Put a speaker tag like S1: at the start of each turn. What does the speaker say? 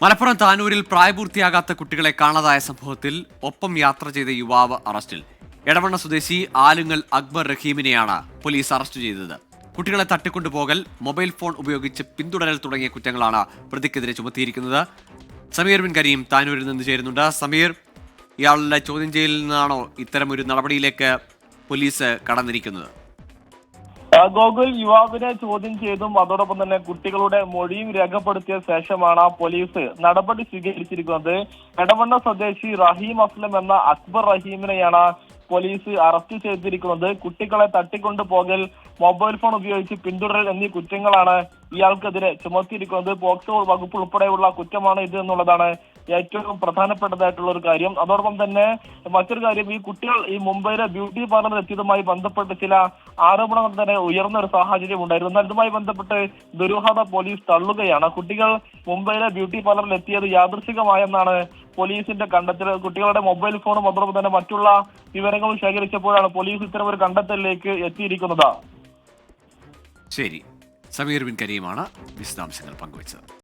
S1: മലപ്പുറം താനൂരിൽ പ്രായപൂർത്തിയാകാത്ത കുട്ടികളെ കാണാതായ സംഭവത്തിൽ ഒപ്പം യാത്ര ചെയ്ത യുവാവ് അറസ്റ്റിൽ. എടവണ്ണ സ്വദേശി ആലുങ്ങൽ അക്ബർ റഹീമിനെയാണ് പോലീസ് അറസ്റ്റ് ചെയ്തത്. കുട്ടികളെ തട്ടിക്കൊണ്ടുപോകൽ, മൊബൈൽ ഫോൺ ഉപയോഗിച്ച് പിന്തുടരൽ തുടങ്ങിയ കുറ്റങ്ങളാണ് പ്രതിക്കെതിരെ ചുമത്തിയിരിക്കുന്നത്. സമീർ ബിൻ കരീം താനൂരിൽ നിന്ന് ചേരുന്നുണ്ട്. സമീർ, ഇയാളുടെ ചോദ്യം ചെയ്യലിൽ നിന്നാണോ ഇത്തരമൊരു നടപടിയിലേക്ക് പോലീസ് കടന്നിരിക്കുന്നത്?
S2: ഗോകുൽ, യുവാവിനെ ചോദ്യം ചെയ്തും അതോടൊപ്പം തന്നെ കുട്ടികളുടെ മൊഴിയും രേഖപ്പെടുത്തിയ ശേഷമാണ് പോലീസ് നടപടി സ്വീകരിച്ചിരിക്കുന്നത്. എടവണ്ണ സ്വദേശി റഹീം അസ്ലം എന്ന അക്ബർ റഹീമിനെയാണ് പോലീസ് അറസ്റ്റ് ചെയ്തിരിക്കുന്നത്. കുട്ടികളെ തട്ടിക്കൊണ്ടുപോകൽ, മൊബൈൽ ഫോൺ ഉപയോഗിച്ച് പിന്തുടരൽ എന്നീ കുറ്റങ്ങളാണ് ഇയാൾക്കെതിരെ ചുമത്തിയിരിക്കുന്നത്. പോക്സോ വകുപ്പ് ഉൾപ്പെടെയുള്ള കുറ്റമാണ് ഇത് എന്നുള്ളതാണ് ഏറ്റവും പ്രധാനപ്പെട്ടതായിട്ടുള്ള ഒരു കാര്യം. അതോടൊപ്പം തന്നെ മറ്റൊരു കാര്യം, ഈ കുട്ടികൾ ഈ മുംബൈയിലെ ബ്യൂട്ടി പാർലറിൽ എത്തിയതുമായി ബന്ധപ്പെട്ട് ചില ആരോപണങ്ങൾ തന്നെ ഉയർന്ന ഒരു സാഹചര്യം ഉണ്ടായിരുന്നു. എന്നാൽ ഇതുമായി ബന്ധപ്പെട്ട് ദുരൂഹത പോലീസ് തള്ളുകയാണ്. കുട്ടികൾ മുംബൈയിലെ ബ്യൂട്ടി പാർലറിൽ എത്തിയത് യാദൃശികമായെന്നാണ് പോലീസിന്റെ കണ്ടെത്തൽ. കുട്ടികളുടെ മൊബൈൽ ഫോണും അതോടൊപ്പം തന്നെ മറ്റുള്ള വിവരങ്ങളും ശേഖരിച്ചപ്പോഴാണ് പോലീസ് ഇത്തരം ഒരു കണ്ടെത്തലിലേക്ക് എത്തിയിരിക്കുന്നത്.
S1: ശരി, സമീർ ബിൻ കരീമാണ് വിശദാംശങ്ങൾ പങ്കുവച്ചത്.